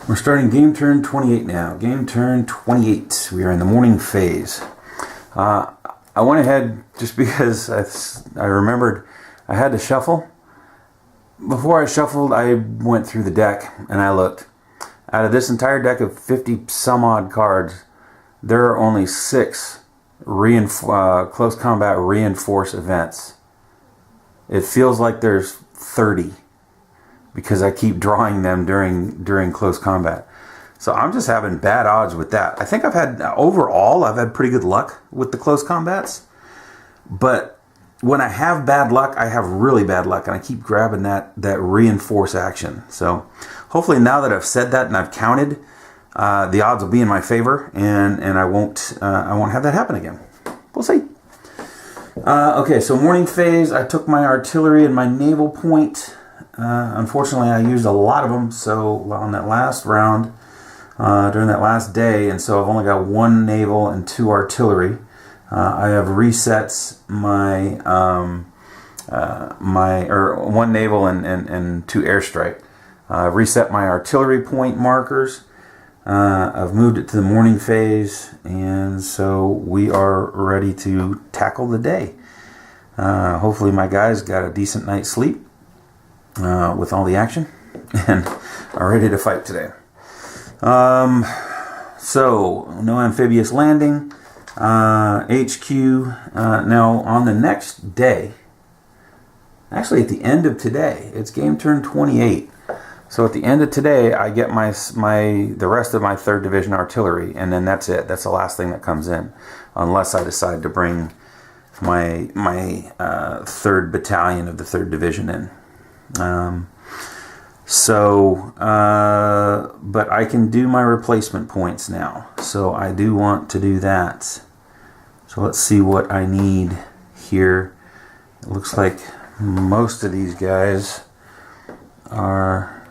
We're starting game turn 28 now. Game turn 28. We are in the morning phase. I went ahead just because I remembered I had to shuffle. Before I shuffled, I went through the deck and I looked. Out of this entire deck of 50 some odd cards, there are only 6 close combat reinforce events. It feels like there's 30. Because I keep drawing them during close combat. So I'm just having bad odds with that. I think overall I've had pretty good luck with the close combats. But when I have bad luck, I have really bad luck. And I keep grabbing that reinforce action. So hopefully now that I've said that and I've counted, the odds will be in my favor. And I won't have that happen again. We'll see. Okay, so morning phase, I took my artillery and my naval point. Unfortunately, I used a lot of them, so on that last round, during that last day, and so I've only got 1 naval and 2 artillery. I have resets my 1 naval and 2 airstrike. I've reset my artillery point markers. I've moved it to the morning phase, and so we are ready to tackle the day. Hopefully my guys got a decent night's sleep. With all the action and are ready to fight today. So no amphibious landing. HQ now on the next day, actually at the end of today, it's game turn 28. So at the end of today, I get the rest of my 3rd Division artillery, and then that's it. That's the last thing that comes in, unless I decide to bring my 3rd Battalion of the 3rd Division in. But I can do my replacement points now, so I do want to do that. So let's see what I need here. It looks like most of these guys are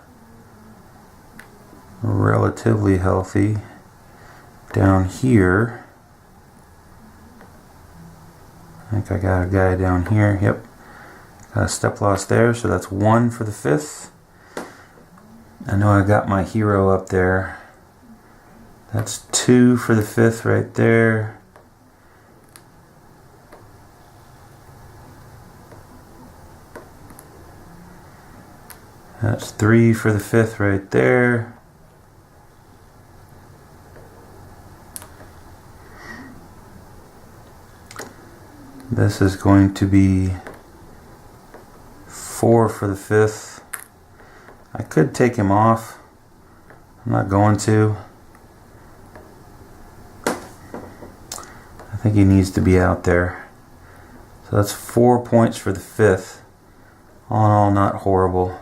relatively healthy. Down here, I think I got a guy down here. Yep. Got a step loss there, so that's 1 for the 5th. I know I got my hero up there. That's 2 for the 5th right there. That's 3 for the 5th right there. This is going to be 4 for the 5th. I could take him off. I'm not going to. I think he needs to be out there. So that's 4 points for the 5th. All in all, not horrible.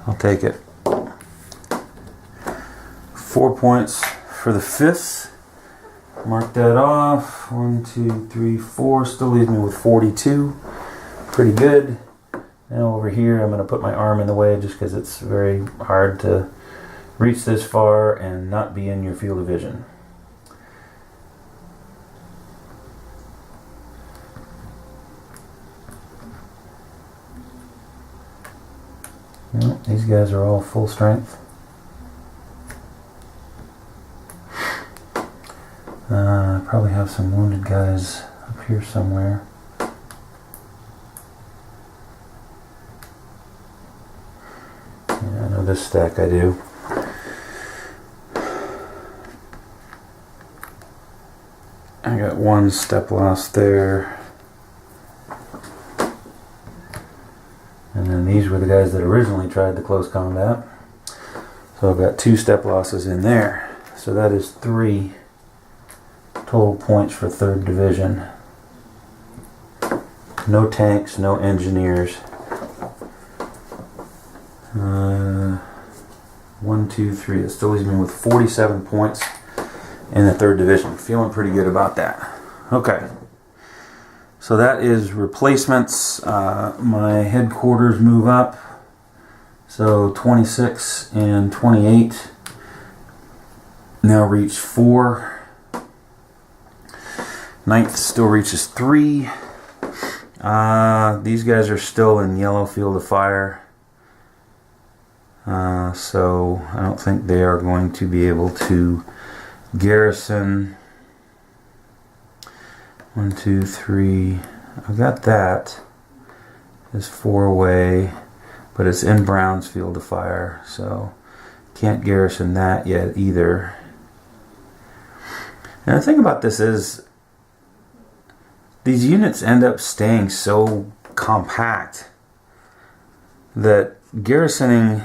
I'll take it. 4 points for the 5th. Mark that off. 1, 2, 3, 4. Still leaves me with 42. Pretty good. Now over here I'm going to put my arm in the way just because it's very hard to reach this far and not be in your field of vision. Well, these guys are all full strength. I probably have some wounded guys up here somewhere. Yeah, I know this stack I do. I got 1 step loss there. And then these were the guys that originally tried the close combat. So I've got 2 step losses in there. So that is 3 total points for 3rd Division. No tanks, no engineers. 1, 2, 3. That still leaves me with 47 points in the 3rd Division. Feeling pretty good about that. Okay. So that is replacements. My headquarters move up. So 26 and 28 now reach 4. 9th still reaches 3. These guys are still in yellow field of fire. So I don't think they are going to be able to garrison. 1, 2, 3. I've got that. It's 4-way, but it's in Brown's field of fire, so can't garrison that yet either. And the thing about this is, these units end up staying so compact that garrisoning,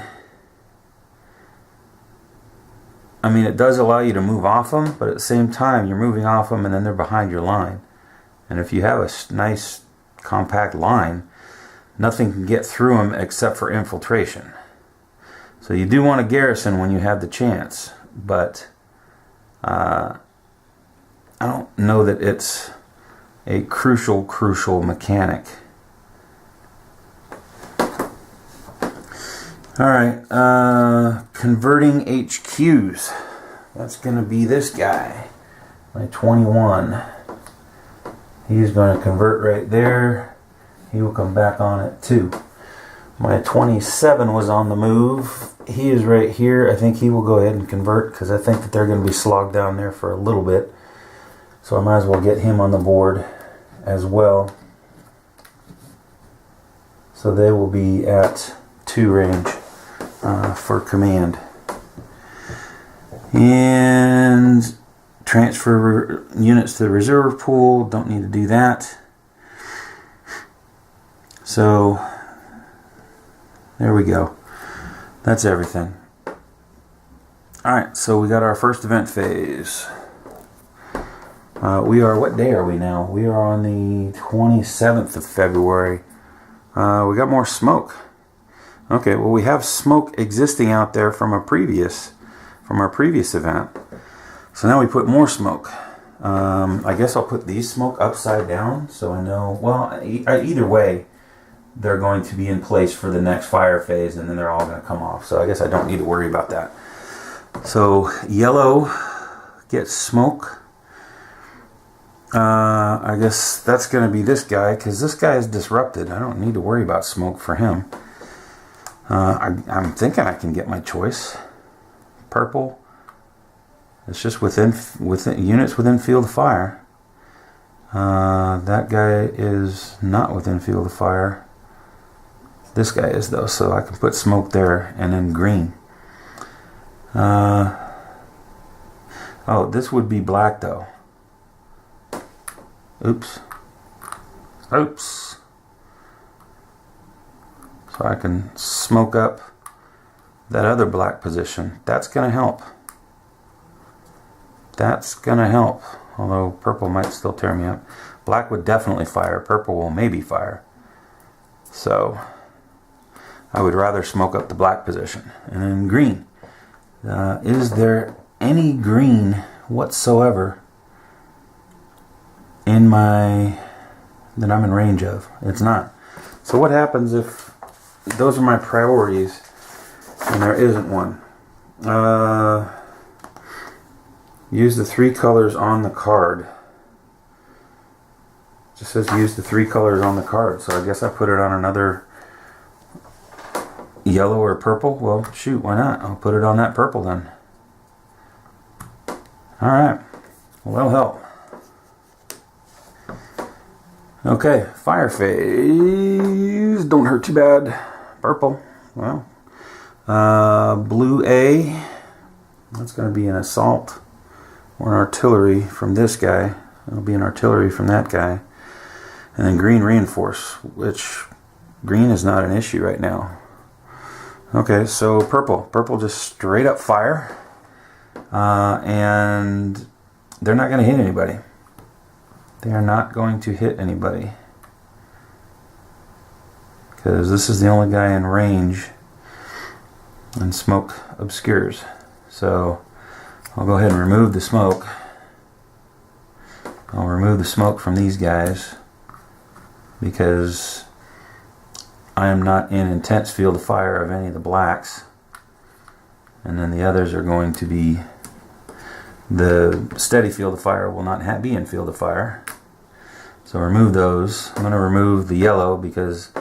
I mean, it does allow you to move off them, but at the same time, you're moving off them and then they're behind your line. And if you have a nice compact line, nothing can get through them except for infiltration. So you do want to garrison when you have the chance, but I don't know that it's a crucial mechanic. Alright, converting HQs. That's going to be this guy, my 21. He's going to convert right there. He will come back on it too. My 27 was on the move. He is right here. I think he will go ahead and convert because I think that they're going to be slogged down there for a little bit. So I might as well get him on the board as well. So they will be at 2 range for command. And transfer units to the reserve pool. Don't need to do that. So there we go. That's everything. Alright, so we got our first event phase. We are, what day are we now? We are on the 27th of February. We got more smoke. Okay, well, we have smoke existing out there from our previous event. So now we put more smoke. I guess I'll put these smoke upside down so I know, well, either way, they're going to be in place for the next fire phase and then they're all going to come off. So I guess I don't need to worry about that. So yellow gets smoke. I guess that's going to be this guy because this guy is disrupted. I don't need to worry about smoke for him. I'm thinking I can get my choice. Purple. It's just within units within field of fire. That guy is not within field of fire. This guy is though, so I can put smoke there and then green. Oh, this would be black though. Oops. So I can smoke up that other black position. That's going to help. Although purple might still tear me up. Black would definitely fire. Purple will maybe fire. So I would rather smoke up the black position. And then green. Is there any green whatsoever in that I'm in range of? It's not. So what happens if those are my priorities and there isn't one? Use the 3 colors on the card. It just says use the 3 colors on the card, so I guess I put it on another yellow or purple. Well, shoot, why not? I'll put it on that purple then. Alright, well, that'll help. Okay, fire phase. Don't hurt too bad. Purple. Well, blue A. That's going to be an assault or an artillery from this guy. It'll be an artillery from that guy. And then green reinforce, which green is not an issue right now. Okay, so purple. Purple just straight up fire. And they're not going to hit anybody. They are not going to hit anybody. Because this is the only guy in range. And smoke obscures. So I'll go ahead and remove the smoke. I'll remove the smoke from these guys. Because I am not in intense field of fire of any of the blacks. And then the others are going to be, the steady field of fire will not be in field of fire. So remove those. I'm going to remove the yellow because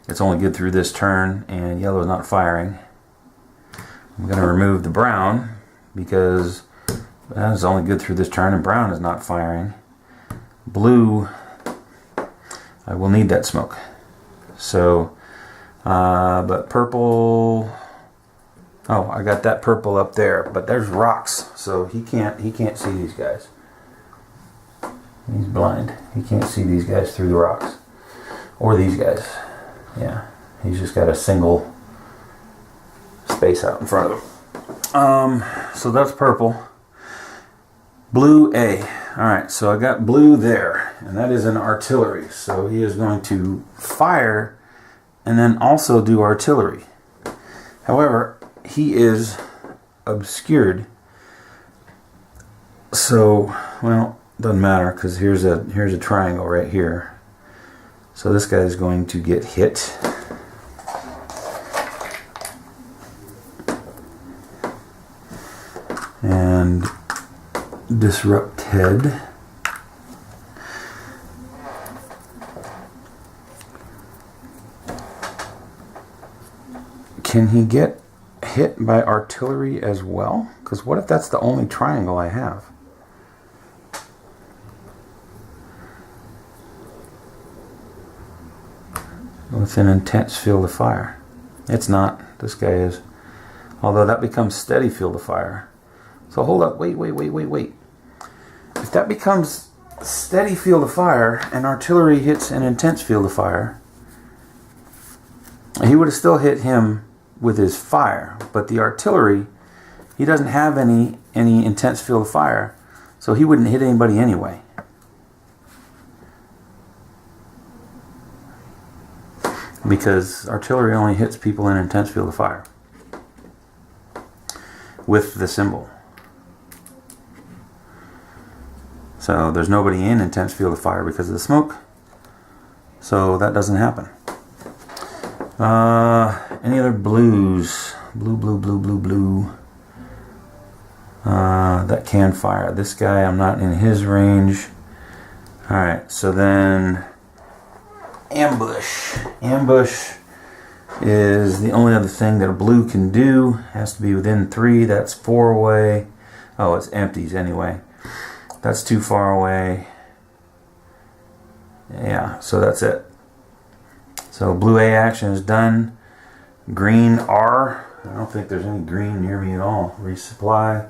it's only good through this turn and yellow is not firing. I'm going to remove the brown because that is only good through this turn, and brown is not firing. Blue, I will need that smoke. So, but purple, oh, I got that purple up there, but there's rocks, so he can't see these guys. He's blind. He can't see these guys through the rocks. Or these guys. Yeah, he's just got a single space out in front of him. So that's purple. Blue A. Alright, so I got blue there, and that is an artillery. So he is going to fire and then also do artillery. However, he is obscured. So, well, doesn't matter because here's a triangle right here. So this guy is going to get hit. And disrupted. Can he get hit by artillery as well? Because what if that's the only triangle I have? With an intense field of fire. It's not. This guy is. Although that becomes steady field of fire. So hold up, wait. If that becomes steady field of fire and artillery hits an intense field of fire, he would have still hit him with his fire. But the artillery, he doesn't have any intense field of fire, so he wouldn't hit anybody anyway. Because artillery only hits people in intense field of fire with the symbol. So there's nobody in intense field of fire because of the smoke. So that doesn't happen. Any other blues? Blue. That can fire. This guy, I'm not in his range. Alright, so then ambush. Ambush is the only other thing that a blue can do. Has to be within 3. That's 4 away. Oh, it's empties anyway. That's too far away. Yeah, so that's it. So blue A action is done. Green R. I don't think there's any green near me at all. Resupply.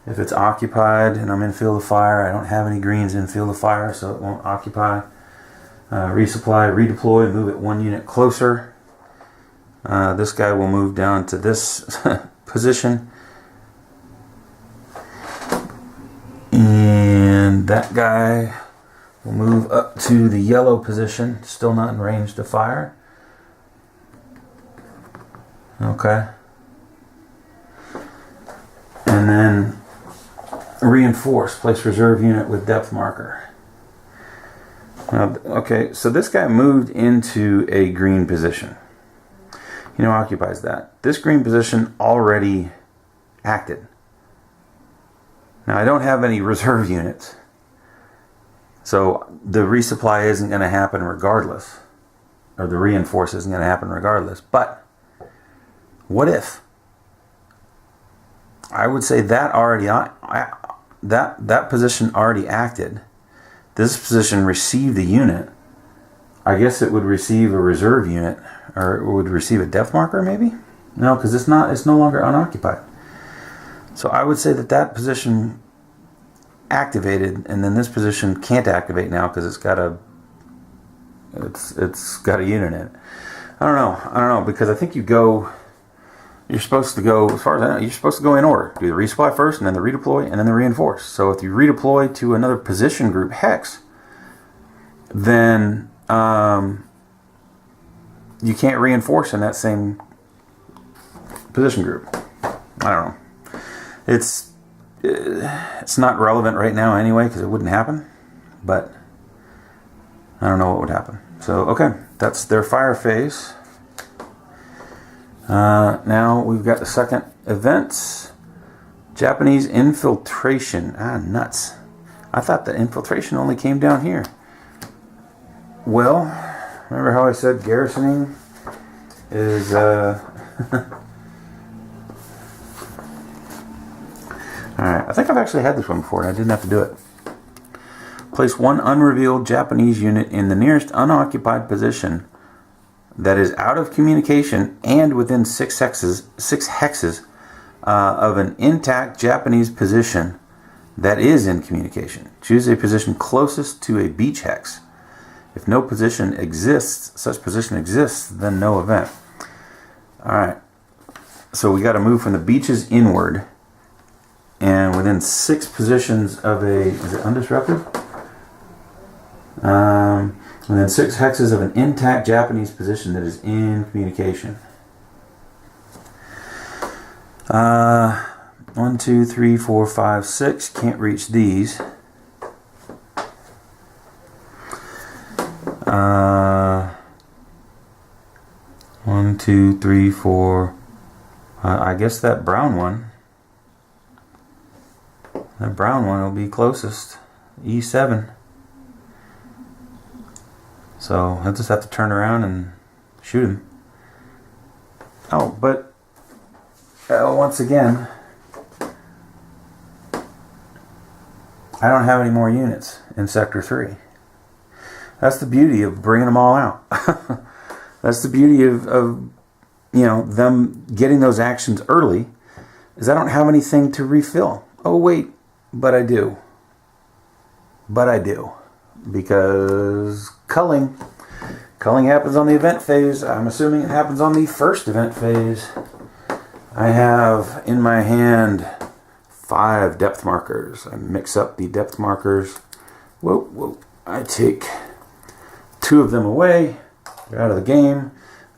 If it's occupied and I'm in field of fire, I don't have any greens in field of fire, so it won't occupy. Resupply, redeploy, move it 1 unit closer. This guy will move down to this position. And that guy will move up to the yellow position, still not in range to fire. Okay. And then reinforce, place reserve unit with depth marker. Okay, so this guy moved into a green position. He now occupies that. This green position already acted. Now, I don't have any reserve units, so the resupply isn't going to happen regardless, or the reinforce isn't going to happen regardless. But what if? I would say that already that position already acted. This position received a unit. I guess it would receive a reserve unit, or it would receive a depth marker, maybe. No, because it's no longer unoccupied. So I would say that position activated, and then this position can't activate now because it's got a unit in it. I don't know because I think you're supposed to go, as far as I know, you're supposed to go in order. Do the resupply first, and then the redeploy, and then the reinforce. So if you redeploy to another position group hex, then you can't reinforce in that same position group. I don't know. It's not relevant right now anyway because it wouldn't happen, but I don't know what would happen. So okay, that's their fire phase. Now we've got the second event, Japanese infiltration. Nuts. I thought the infiltration only came down here. Well, remember how I said garrisoning is Alright, I think I've actually had this one before and I didn't have to do it. Place one unrevealed Japanese unit in the nearest unoccupied position that is out of communication and within 6 hexes of an intact Japanese position that is in communication. Choose a position closest to a beach hex. If no position exists, such position exists, then no event. Alright, so we got to move from the beaches inward and within 6 positions of a, is it undisrupted? Within 6 hexes of an intact Japanese position that is in communication. 1, 2, 3, 4, 5, 6. Can't reach these. 1, 2, 3, 4. I guess that brown one. That brown one will be closest. E7. So I'll just have to turn around and shoot him. Oh, but once again, I don't have any more units in Sector 3. That's the beauty of bringing them all out. That's the beauty of you know, them getting those actions early, is I don't have anything to refill. Oh wait, but I do. But I do. Because culling happens on the event phase. I'm assuming it happens on the first event phase. I have in my hand 5 depth markers. I mix up the depth markers. Whoa. I take 2 of them away. They're out of the game.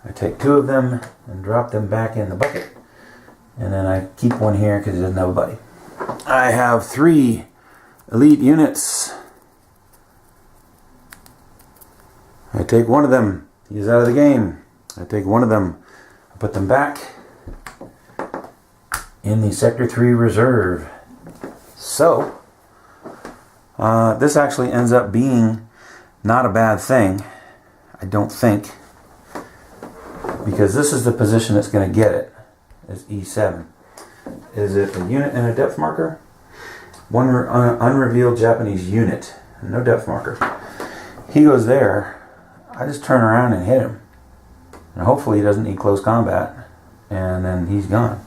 I take 2 of them and drop them back in the bucket. And then I keep one here because it doesn't have a buddy. I have 3 elite units. I take one of them. He's out of the game. I take one of them. I put them back in the Sector 3 reserve. So, this actually ends up being not a bad thing, I don't think, because this is the position that's going to get it, is E7. Is it a unit and a depth marker? One unrevealed Japanese unit, no depth marker. He goes there. I just turn around and hit him. And hopefully he doesn't need close combat. And then he's gone.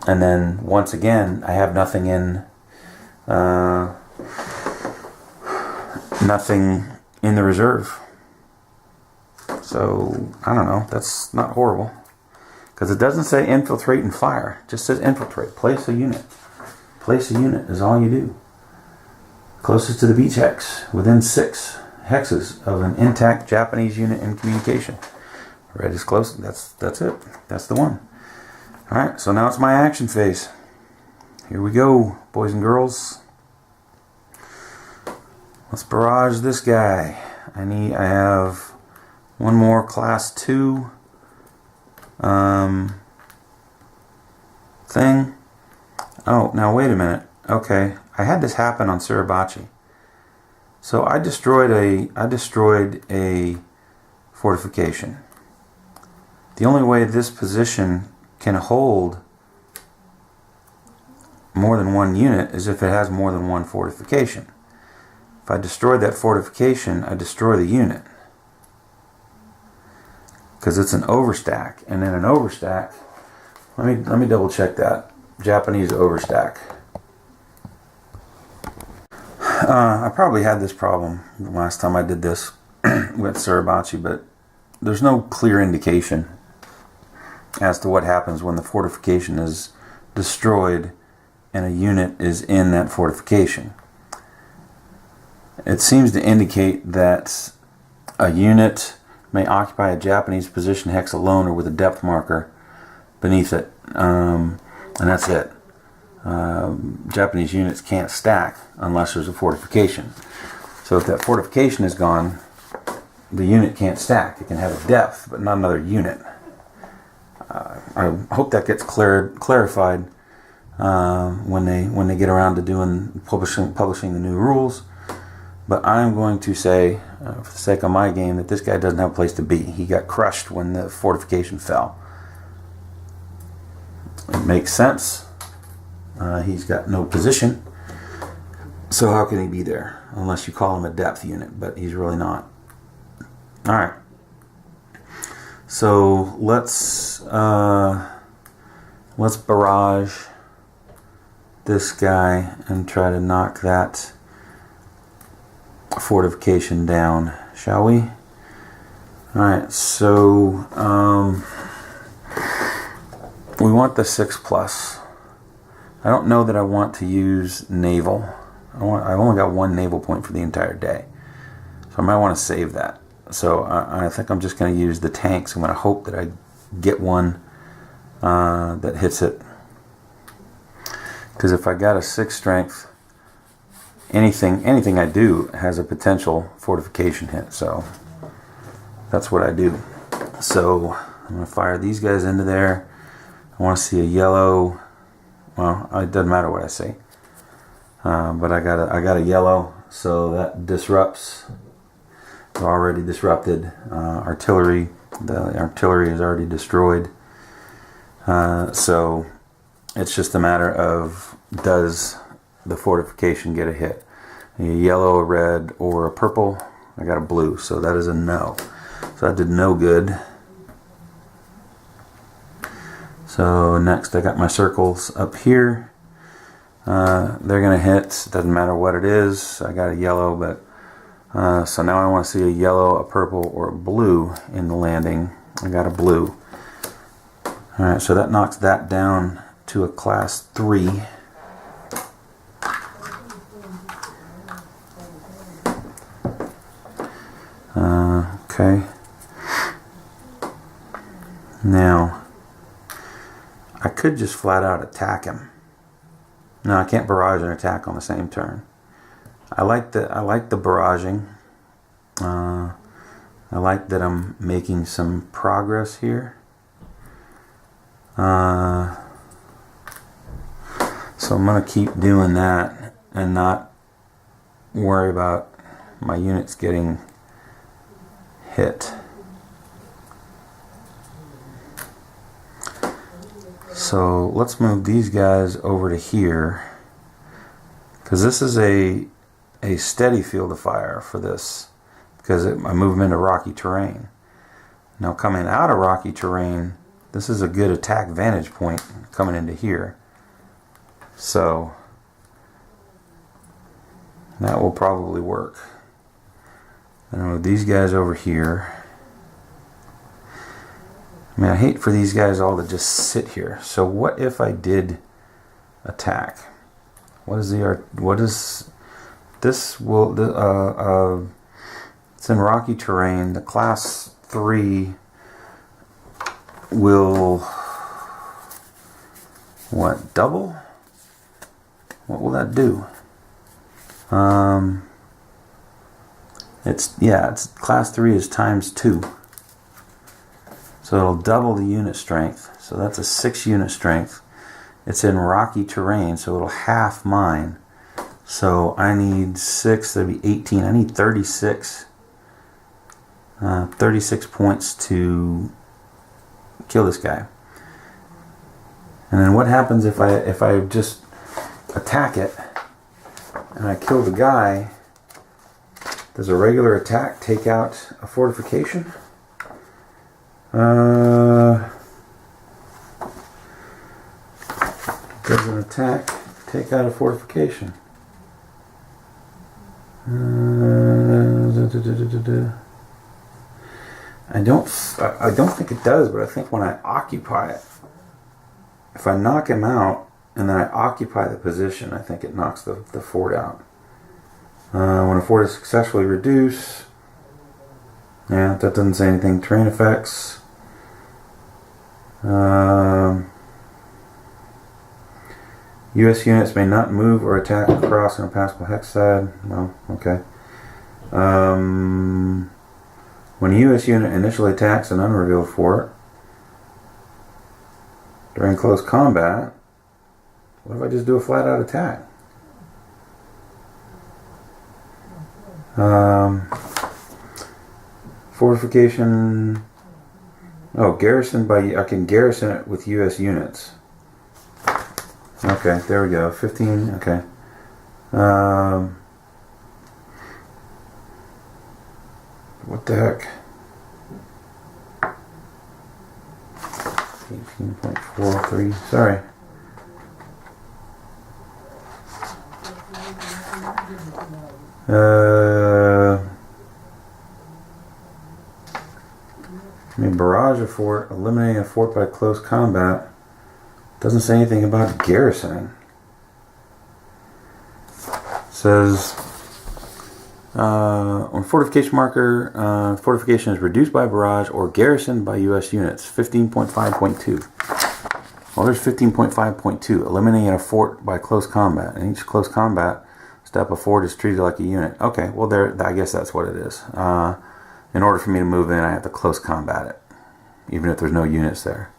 And then once again, I have nothing in the reserve. So, I don't know. That's not horrible. Because it doesn't say infiltrate and fire. It just says infiltrate. Place a unit. Place a unit is all you do. Closest to the beach hex. Within 6 hexes of an intact Japanese unit in communication. Red is close. That's it. That's the one. Alright, so now it's my action phase. Here we go, boys and girls. Let's barrage this guy. I have one more class 2 thing. Oh, now wait a minute. Okay, I had this happen on Suribachi. So I destroyed a fortification. The only way this position can hold more than one unit is if it has more than one fortification. If I destroyed that fortification, I destroy the unit. Because it's an overstack. And in an overstack, let me double check that. Japanese overstack. I probably had this problem the last time I did this with Suribachi, but there's no clear indication as to what happens when the fortification is destroyed and a unit is in that fortification. It seems to indicate that a unit may occupy a Japanese position hex alone or with a depth marker beneath it, and that's it. Japanese units can't stack unless there's a fortification. So if that fortification is gone, the unit can't stack. It can have a depth, but not another unit. I hope that gets clarified when they get around to doing publishing the new rules. But I'm going to say, for the sake of my game, that this guy doesn't have a place to be. He got crushed when the fortification fell. It makes sense. He's got no position. So how can he be there? Unless you call him a depth unit, but he's really not. Alright. So let's barrage this guy and try to knock that fortification down, shall we? Alright, so we want the 6+. I don't know that I want to use naval. I've only got one naval point for the entire day, so I might want to save that. So I think I'm just going to use the tanks. I'm going to hope that I get one that hits it, because if I got a 6 strength, anything I do has a potential fortification hit. So that's what I do. So I'm going to fire these guys into there. I want to see a yellow. Well, it doesn't matter what I say. But I got a yellow, so that disrupts. It's already disrupted. Artillery. The artillery is already destroyed. So it's just a matter of, does the fortification get a hit? A yellow, a red, or a purple? I got a blue, so that is a no. So that did no good. So next I got my circles up here. They're going to hit. Doesn't matter what it is. I got a yellow, but so now I want to see a yellow, a purple, or a blue in the landing. I got a blue. Alright, so that knocks that down to a class 3. Okay. Now, I could just flat out attack him. No, I can't barrage and attack on the same turn. I like the barraging. I like that I'm making some progress here. So I'm going to keep doing that and not worry about my units getting hit. So let's move these guys over to here, because this is a steady field of fire for this, because I move them into rocky terrain. Now coming out of rocky terrain, this is a good attack vantage point coming into here. So that will probably work. And I'll move these guys over here. I mean, I hate for these guys all to just sit here. So what if I did attack? What is this? It's in rocky terrain. The class 3 will what? Double? What will that do? It's class 3 is ×2. So it'll double the unit strength. So that's a 6 unit strength. It's in rocky terrain, so it'll half mine. So I need 6, that'd be 18. I need 36. 36 points to kill this guy. And then what happens if I just attack it and I kill the guy? Does a regular attack take out a fortification? Does an attack take out a fortification? I don't think it does, but I think when I occupy it, if I knock him out and then I occupy the position, I think it knocks the fort out. When a fort is successfully reduced, yeah, that doesn't say anything. Terrain effects. U.S. units may not move or attack across an impassable hex side. No, okay. When a U.S. unit initially attacks an unrevealed fort during close combat, what if I just do a flat-out attack? Fortification. Oh, garrison by. I can garrison it with U.S. units. Okay, there we go. 15. Okay. What the heck? 18.43. Sorry. I mean, barrage a fort, eliminating a fort by close combat. Doesn't say anything about garrisoning. It says on fortification marker, fortification is reduced by barrage or garrisoned by U.S. units. 15.5.2. Well, there's 15.5.2. Eliminating a fort by close combat. In each close combat step, a fort is treated like a unit. Okay, well, there. I guess that's what it is. In order for me to move in, I have to close combat it, even if there's no units there.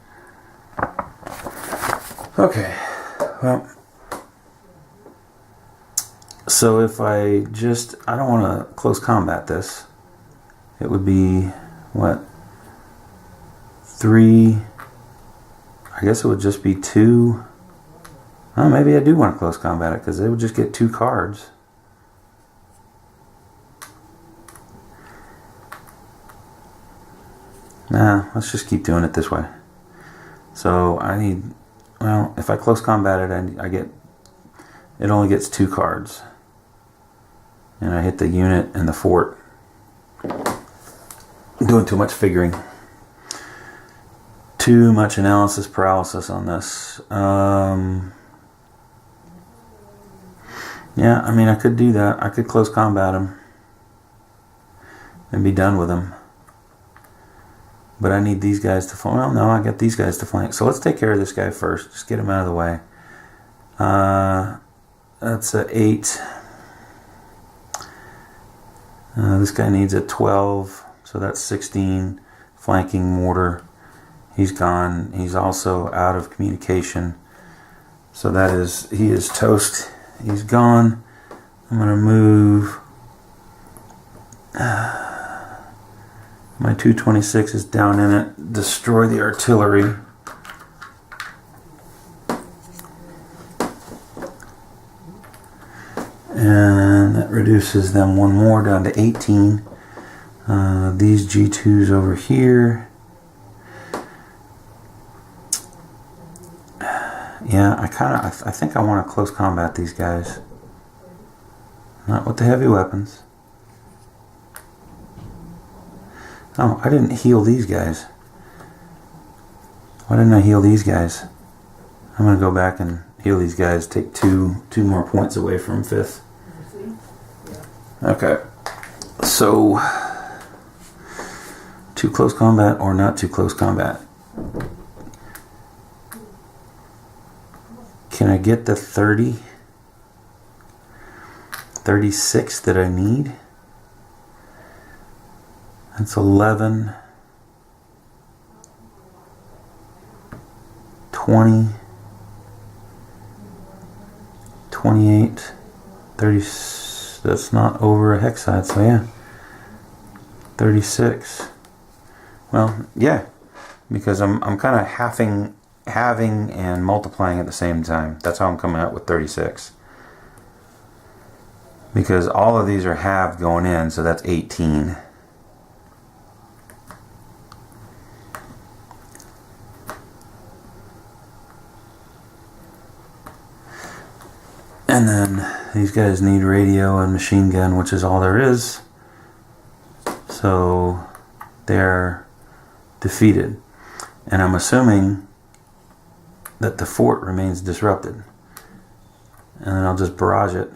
Okay, well, so if I don't want to close combat this, it would be, what, 3, I guess it would just be 2, oh, maybe I do want to close combat it, because they would just get 2 cards. Nah, let's just keep doing it this way. So I need, well, if I close combat it, I get, it only gets 2 cards. And I hit the unit and the fort. I'm doing too much figuring. Too much analysis paralysis on this. Yeah, I mean, I could do that. I could close combat him and be done with him. But I need these guys to flank. Well, no, I got these guys to flank. So let's take care of this guy first. Just get him out of the way. That's a 8. This guy needs a 12. So that's 16. Flanking mortar. He's gone. He's also out of communication. So that is, he is toast. He's gone. I'm going to move. My 226 is down in it. Destroy the artillery. And that reduces them 1 more down to 18. These G2s over here. Yeah, I think I want to close combat these guys. Not with the heavy weapons. Oh, I didn't heal these guys. Why didn't I heal these guys? I'm going to go back and heal these guys. Take two more points away from 5th. Okay. So, too close combat or not too close combat? Can I get the 30? 36 that I need? That's 11, 20, 28, 30, that's not over a hex side, so yeah, 36. Well, yeah, because I'm kind of halving and multiplying at the same time. That's how I'm coming out with 36. Because all of these are halved going in, so that's 18. And then these guys need radio and machine gun, which is all there is. So they're defeated. And I'm assuming that the fort remains disrupted. And then I'll just barrage it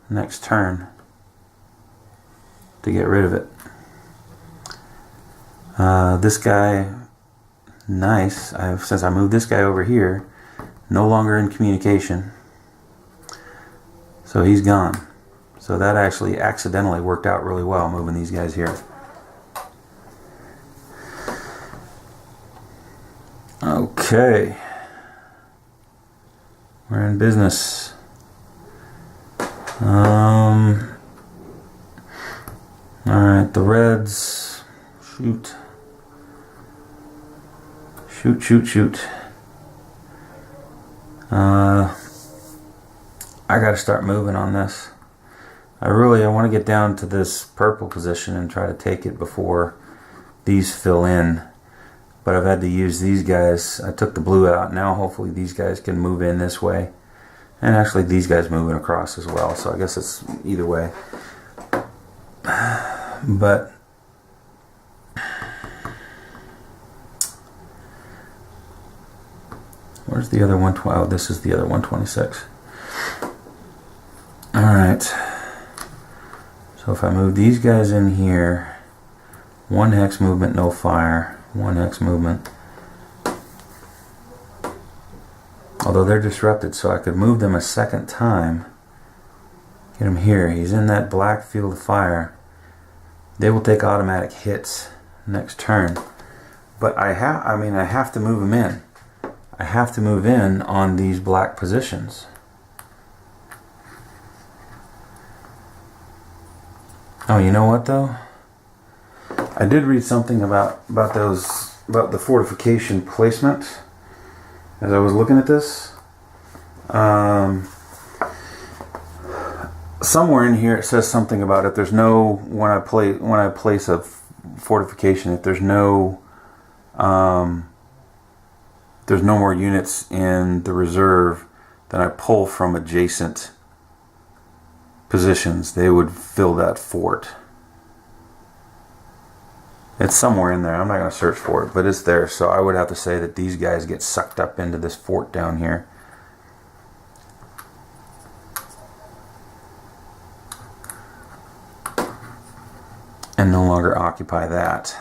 next turn to get rid of it. This guy, nice. Since I moved this guy over here, no longer in communication. So he's gone. So that actually accidentally worked out really well, moving these guys here. Okay. We're in business. Alright, the Reds. Shoot. Shoot. I got to start moving on this. I want to get down to this purple position and try to take it before these fill in. But I've had to use these guys. I took the blue out. Now hopefully these guys can move in this way. And actually these guys moving across as well. So I guess it's either way. But where's the other 120? Oh, this is the other 126. Alright. So if I move these guys in here, 1 hex movement, no fire. 1 hex movement. Although they're disrupted, so I could move them a second time. Get him here. He's in that black field of fire. They will take automatic hits next turn. But I have to move them in. I have to move in on these black positions. Oh, you know what though? I did read something about the fortification placement as I was looking at this. Somewhere in here it says something about if there's no when I place a fortification, if there's no more units in the reserve, then I pull from adjacent positions, they would fill that fort. It's somewhere in there. I'm not going to search for it, but it's there. So I would have to say that these guys get sucked up into this fort down here. And no longer occupy that.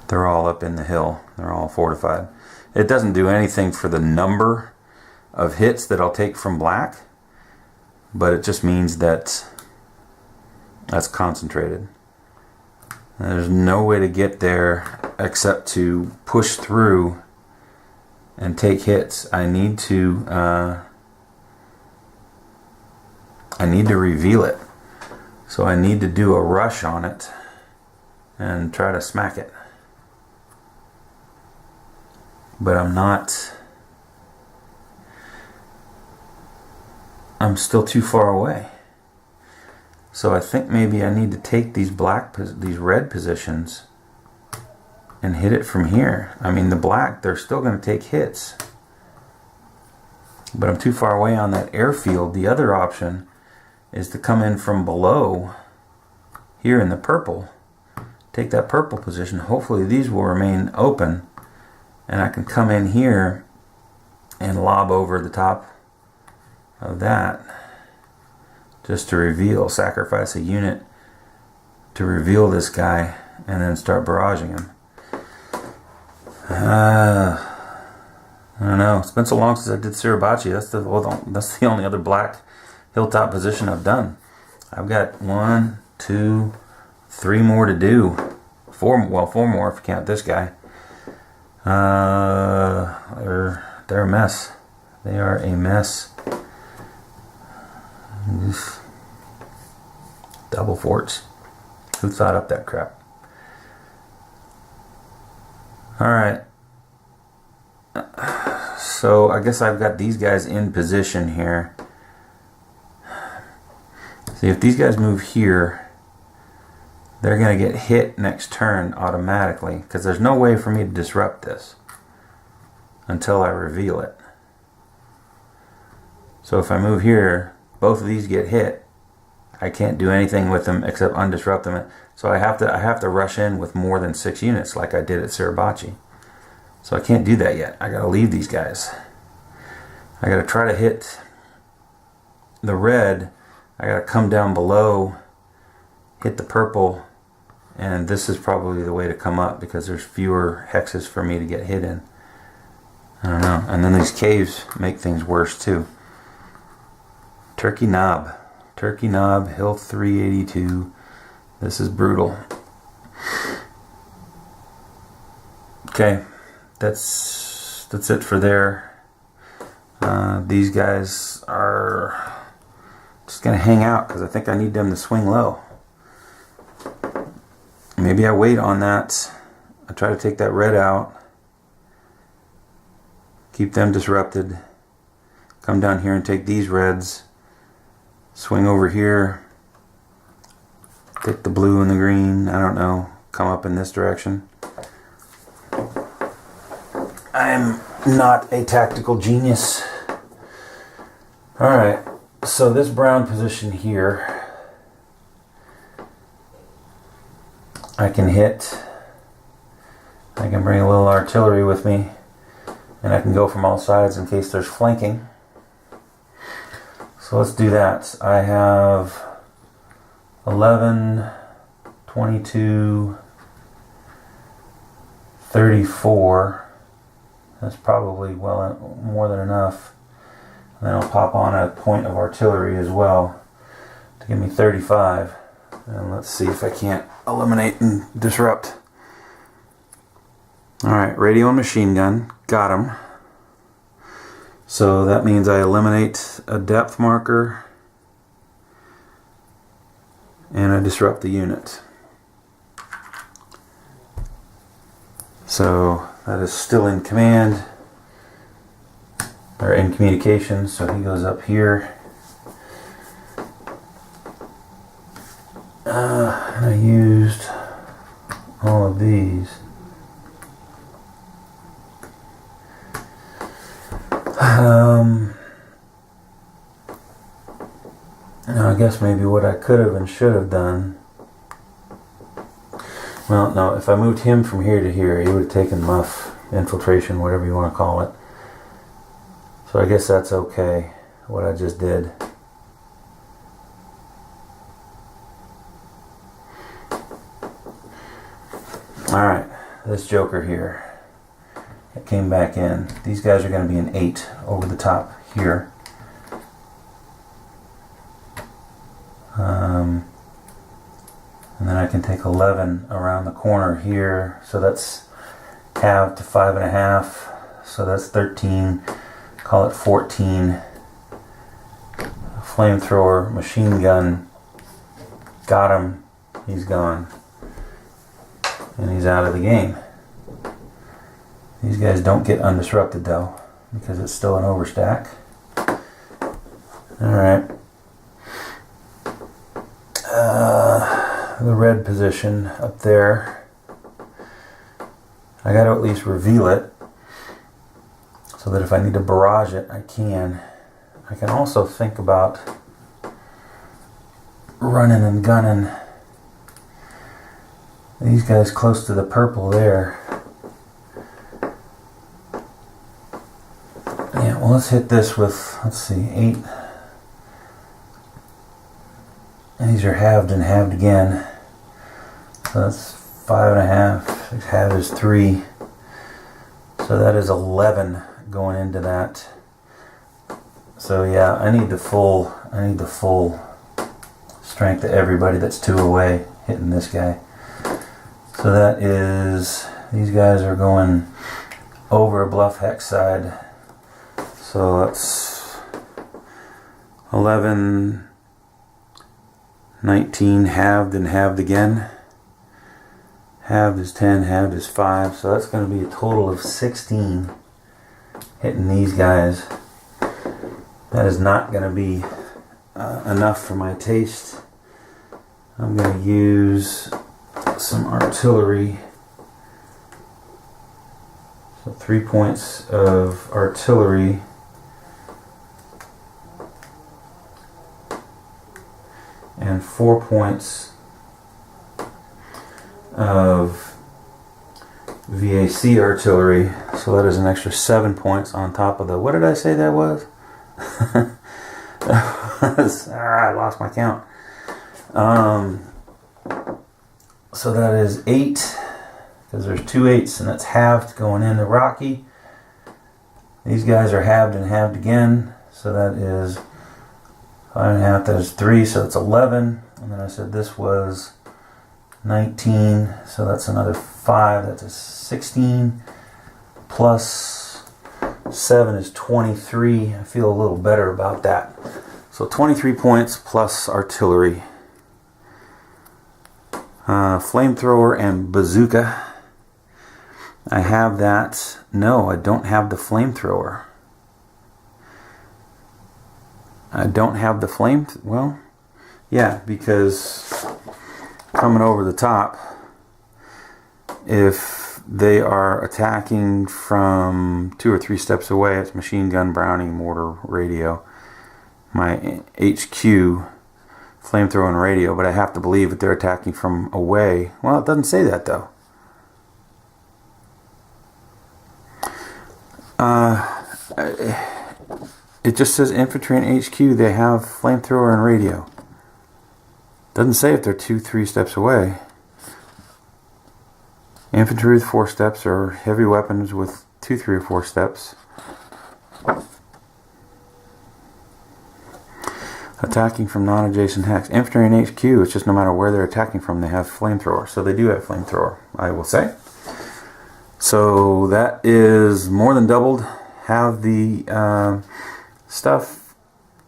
They're all up in the hill. They're all fortified. It doesn't do anything for the number of hits that I'll take from black, but it just means that that's concentrated. And there's no way to get there except to push through and take hits. I need to reveal it. So I need to do a rush on it and try to smack it. But I'm still too far away. So I think maybe I need to take these red positions and hit it from here. I mean, the black, they're still going to take hits. But I'm too far away on that airfield. The other option is to come in from below here in the purple. Take that purple position. Hopefully these will remain open. And I can come in here and lob over the top of that. Just to reveal, sacrifice a unit to reveal this guy and then start barraging him. I don't know. It's been so long since I did Suribachi. That's the only other black hilltop position I've done. I've got 1, 2, 3 more to do. 4 more if you count this guy. They're a mess. They are a mess. Double forts. Who thought up that crap? Alright. So I guess I've got these guys in position here. See, if these guys move here, they're going to get hit next turn automatically, because there's no way for me to disrupt this until I reveal it. So if I move here, both of these get hit. I can't do anything with them except undisrupt them. So I have to rush in with more than 6 units like I did at Suribachi. So I can't do that yet. I got to leave these guys. I got to try to hit the red. I got to come down below, hit the purple, and this is probably the way to come up because there's fewer hexes for me to get hit in. I don't know. And then these caves make things worse too. Turkey Knob, Hill 382. This is brutal. Okay, that's it for there. These guys are just gonna hang out because I think I need them to swing low. Maybe I wait on that. I try to take that red out keep them disrupted, come down here and take these reds, swing over here, take the blue and the green, I don't know, come up in this direction. I'm not a tactical genius. Alright, so this brown position here, I can hit. I can bring a little artillery with me, and I can go from all sides in case there's flanking. So let's do that. I have 11, 22, 34. That's probably well more than enough. And then I'll pop on a point of artillery as well to give me 35. And let's see if I can't eliminate and disrupt. Alright, radio and machine gun. Got him. So that means I eliminate a depth marker and I disrupt the unit. So that is still in command, or in communication, so he goes up here. And I used all of these. Now I guess maybe what I could have and should have done. Well, no, if I moved him from here to here, he would have taken muff, infiltration, whatever you want to call it. So I guess that's okay, what I just did. Alright, this joker here. It came back in. These guys are going to be an 8 over the top here. And then I can take 11 around the corner here. So that's half to 5.5. So that's 13. Call it 14. Flamethrower, machine gun. Got him. He's gone. And he's out of the game. These guys don't get undisrupted though, because it's still an overstack. Alright. The red position up there, I got to at least reveal it so that if I need to barrage it, I can. I can also think about running and gunning these guys close to the purple there. Yeah, well, let's hit this with, let's see, 8. And these are halved and halved again. So that's 5.5. Half is 3. So that is 11 going into that. So yeah, I need the full strength of everybody that's 2 away hitting this guy. So that is, these guys are going over a bluff hex side. So that's 11, 19, halved and halved again. Halved is 10, halved is 5. So that's going to be a total of 16 hitting these guys. That is not going to be enough for my taste. I'm going to use some artillery. So 3 points of artillery. And 4 points of VAC artillery. So that is an extra 7 points on top of the, what did I say that was? I lost my count. So that is 8, because there's 2 8s, and that's halved going into Rocky. These guys are halved and halved again, so that is 5.5, that is 3, so it's 11. And then I said this was 19, so that's another 5, that's a 16. Plus 7 is 23. I feel a little better about that. So 23 points plus artillery. Flamethrower and bazooka. I have that. No, I don't have the flamethrower. I don't have the flame. Well, yeah, because coming over the top, if they are attacking from 2 or 3 steps away, it's machine gun, Browning, mortar, radio. My HQ, flamethrower, and radio, but I have to believe that they're attacking from away. Well, it doesn't say that though. It just says infantry and HQ. They have flamethrower and radio. Doesn't say if they're 2, 3 steps away. Infantry with 4 steps, or heavy weapons with 2, 3, or 4 steps. Attacking from non-adjacent hex. Infantry and HQ, it's just no matter where they're attacking from, they have flamethrower. So they do have flamethrower, I will say. So that is more than doubled. Have the stuff.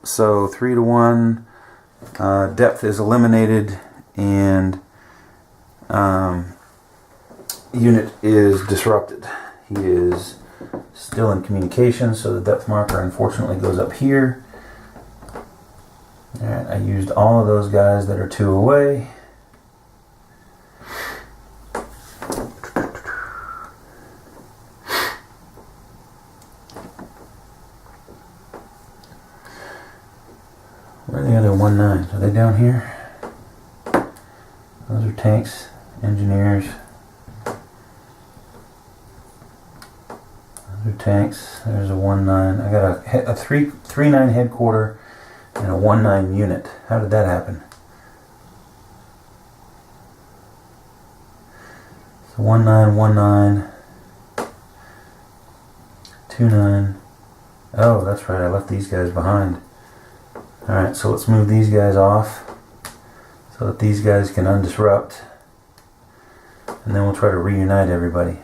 So 3 to 1. Depth is eliminated, and unit is disrupted. He is still in communication, so the depth marker unfortunately goes up here. Alright, I used all of those guys that are 2 away. Where are the other 1-9s? Are they down here? Those are tanks, engineers. Those are tanks. There's a 1-9. I got a 3-9 headquarter and a 1-9 unit. How did that happen? So 1-9, 1-9, 2-9. Oh, that's right. I left these guys behind. Alright, so let's move these guys off so that these guys can undisrupt. And then we'll try to reunite everybody.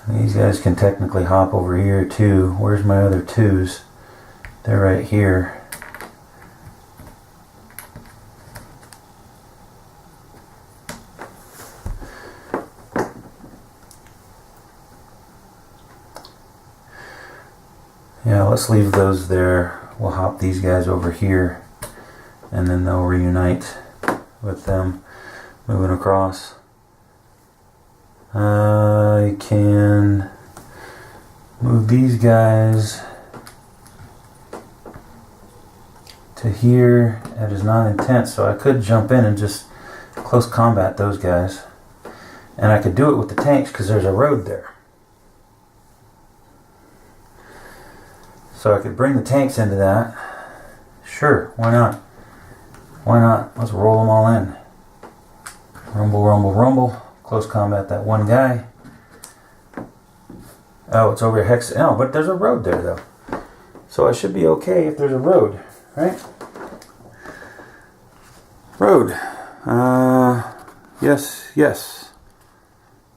These guys can technically hop over here too. Where's my other 2s? They're right here. Yeah, let's leave those there. We'll hop these guys over here, and then they'll reunite with them moving across. I can move these guys to here. That is not intense, so I could jump in and just close combat those guys. And I could do it with the tanks because there's a road there. So I could bring the tanks into that. Sure, why not? Why not? Let's roll them all in. Rumble, rumble, rumble. Close combat that one guy. Oh, it's over hex. Oh, but there's a road there though. So I should be okay if there's a road, right? Road. Yes, yes.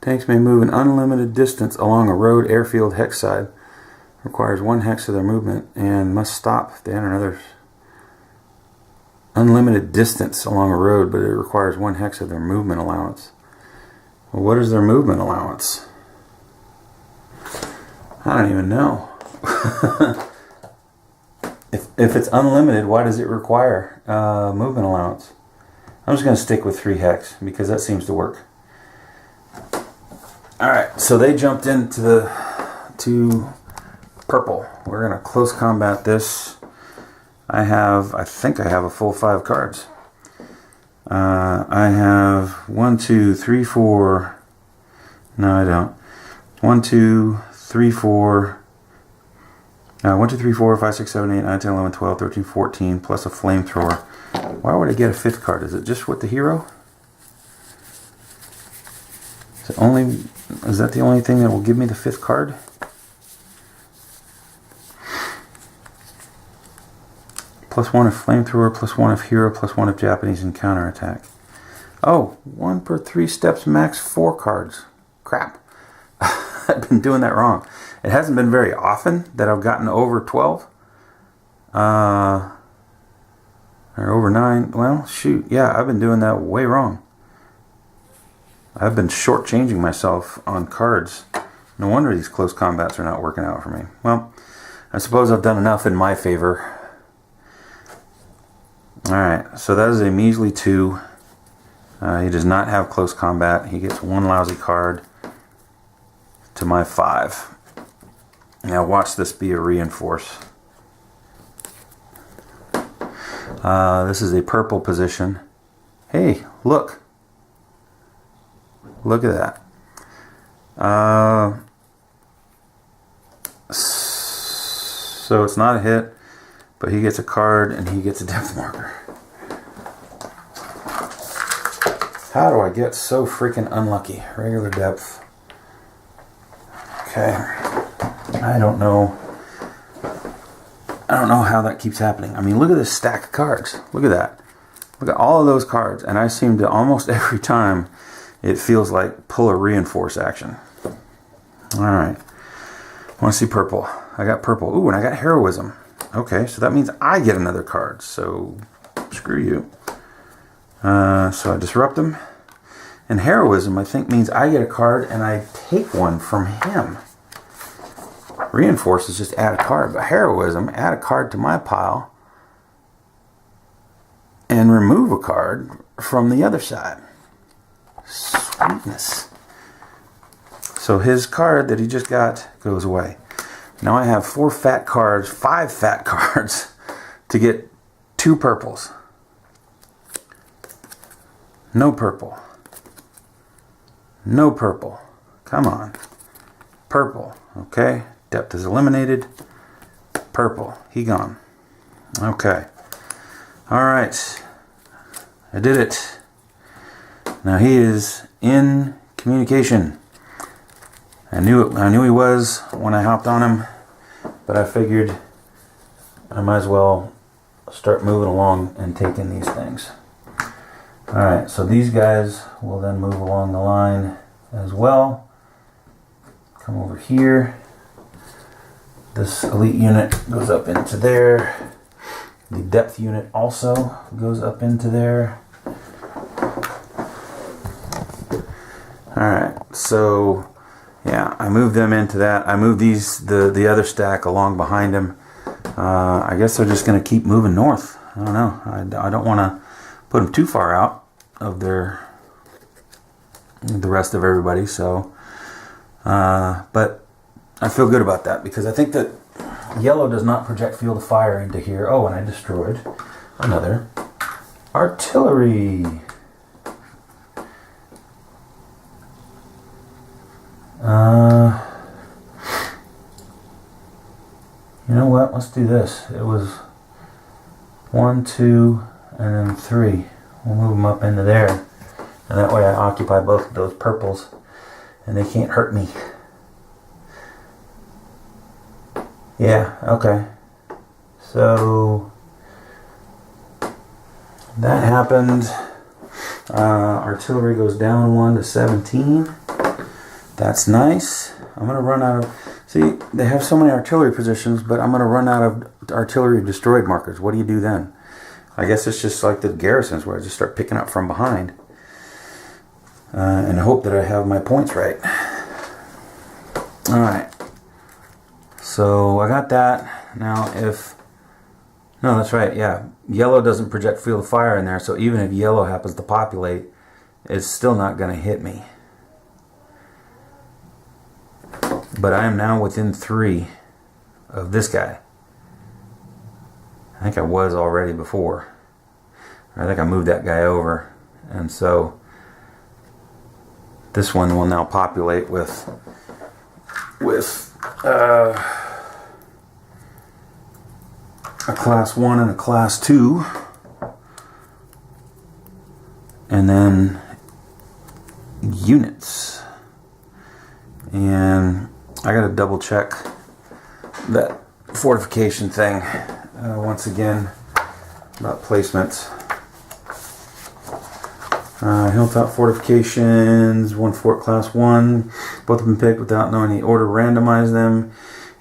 Tanks may move an unlimited distance along a road, airfield, hex side. Requires 1 hex of their movement and must stop if they enter another unlimited distance along a road, but it requires 1 hex of their movement allowance. Well, what is their movement allowance? I don't even know. If it's unlimited, why does it require movement allowance? I'm just going to stick with 3 hex because that seems to work. Alright, so they jumped into to purple. We're going to close combat this. I think I have a full 5 cards. I have 1, 2, 3, 4. No, I don't. 1, 2, 3, 4. 1, 2, 3, 4, 5, 6, 7, 8, 9, 10, 11, 12, 13, 14, plus a flamethrower. Why would I get a 5th card? Is it just with the hero? Is that the only thing that will give me the 5th card? +1 of flamethrower, +1 of hero, +1 of Japanese and counterattack. Oh, 1 per 3 steps, max 4 cards. Crap. I've been doing that wrong. It hasn't been very often that I've gotten over 12. Or over 9. Well, shoot. Yeah, I've been doing that way wrong. I've been shortchanging myself on cards. No wonder these close combats are not working out for me. Well, I suppose I've done enough in my favor. Alright, so that is a measly 2. He does not have close combat. He gets 1 lousy card to my 5. Now watch this be a reinforce. This is a purple position. Hey, look. Look at that. So it's not a hit, but he gets a card and he gets a depth marker. How do I get so freaking unlucky? Regular depth. Okay. I don't know how that keeps happening. I mean, look at this stack of cards. Look at that. Look at all of those cards. And I seem to almost every time it feels like pull a reinforce action. Alright. I want to see purple. I got purple. Ooh, and I got heroism. Okay, so that means I get another card. So, screw you. So I disrupt him. And heroism, I think, means I get a card and I take one from him. Reinforce is just add a card. But heroism, add a card to my pile and remove a card from the other side. Sweetness. So his card that he just got goes away. Now I have 4 fat cards, 5 fat cards to get 2 purples. No purple. No purple. Come on. Purple. Okay. Depth is eliminated. Purple. He gone. Okay. Alright. I did it. Now he is in communication. I knew he was when I hopped on him, but I figured I might as well start moving along and taking these things. Alright, so these guys will then move along the line as well. Come over here. This elite unit goes up into there. The depth unit also goes up into there. Alright, so yeah, I moved them into that. I moved the other stack along behind him. I guess they're just going to keep moving north. I don't know. I don't want to put them too far out of the rest of everybody. So, but I feel good about that because I think that yellow does not project field of fire into here. Oh, and I destroyed another artillery. You know what? Let's do this. It was 1, 2, and then 3. We'll move them up into there. And that way I occupy both of those purples. And they can't hurt me. Yeah, okay. So that happened. Artillery goes down 1 to 17. That's nice. I'm going to run out of... See, they have so many artillery positions, but I'm going to run out of artillery destroyed markers. What do you do then? I guess it's just like the garrisons where I just start picking up from behind. And hope that I have my points right. Alright. So I got that. Now if... No, that's right, yeah. Yellow doesn't project field of fire in there, so even if yellow happens to populate, it's still not going to hit me. But I am now within 3 of this guy. I think I was already before. I think I moved that guy over. And so this one will now populate with a class 1 and a class 2. And then units. And I gotta double check that fortification thing once again about placements. Hilltop fortifications, 1 fort class 1. Both have been picked without knowing the order. Randomize them.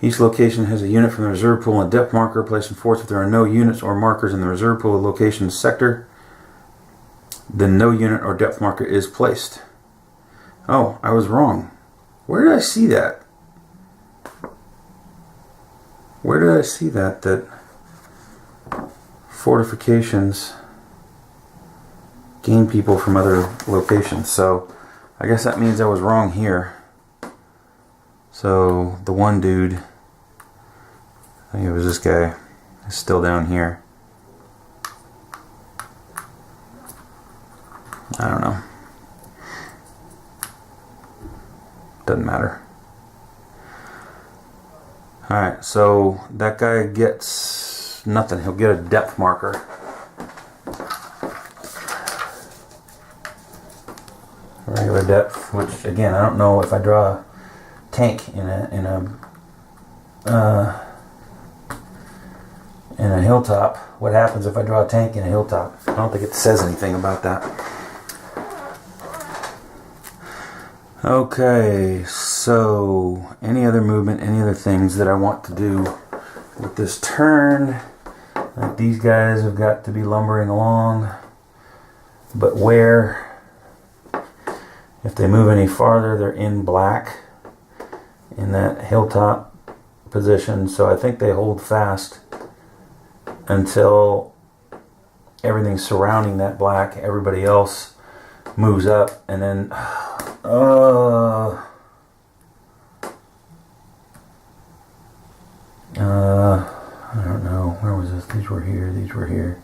Each location has a unit from the reserve pool and a depth marker placed in force. If there are no units or markers in the reserve pool location sector, then no unit or depth marker is placed. Oh, I was wrong. Where did I see that? Where did I see that? That fortifications gain people from other locations. So I guess that means I was wrong here. So the one dude, I think it was this guy, is still down here. I don't know. Doesn't matter. Alright, so that guy gets nothing. He'll get a depth marker. Regular depth, which again, I don't know if I draw a tank in a hilltop. What happens if I draw a tank in a hilltop? I don't think it says anything about that. Okay, so any other movement, any other things that I want to do with this turn? Like these guys have got to be lumbering along, but where? If they move any farther, they're in black in that hilltop position. So I think they hold fast until everything surrounding that black, everybody else moves up, and then I don't know, where was this? These were here, these were here.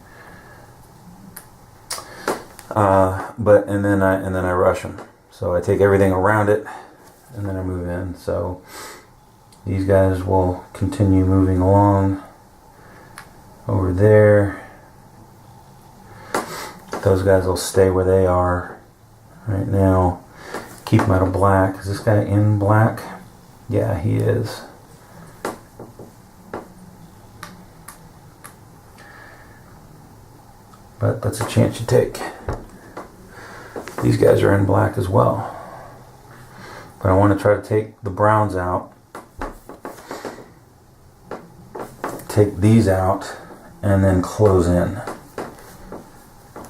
But and then I rush them. So I take everything around it and then I move in. So these guys will continue moving along over there. Those guys will stay where they are right now. Keep them out of black. Is this guy in black? Yeah, he is. But that's a chance you take. These guys are in black as well. But I want to try to take the browns out. Take these out and then close in.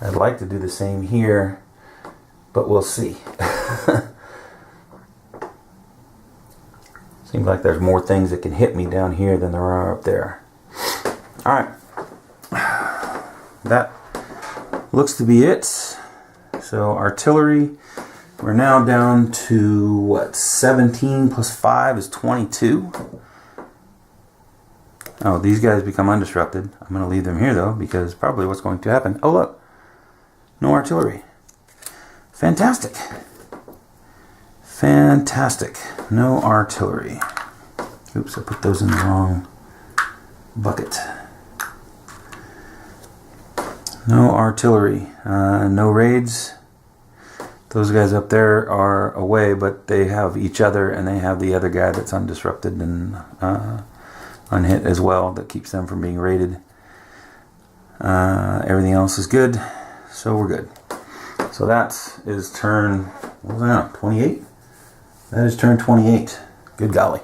I'd like to do the same here, but we'll see. Seems like there's more things that can hit me down here than there are up there. Alright. That looks to be it. So artillery, we're now down to what, 17 plus 5 is 22. Oh, these guys become undisrupted. I'm going to leave them here though, because probably what's going to happen. Oh look, no artillery. Fantastic. Fantastic. No artillery. Oops, I put those in the wrong bucket. No artillery. No raids. Those guys up there are away, but they have each other, and they have the other guy that's undisrupted and unhit as well. That keeps them from being raided. Everything else is good, so we're good. So that is turn, what was that, 28? That is turn 28. Good golly.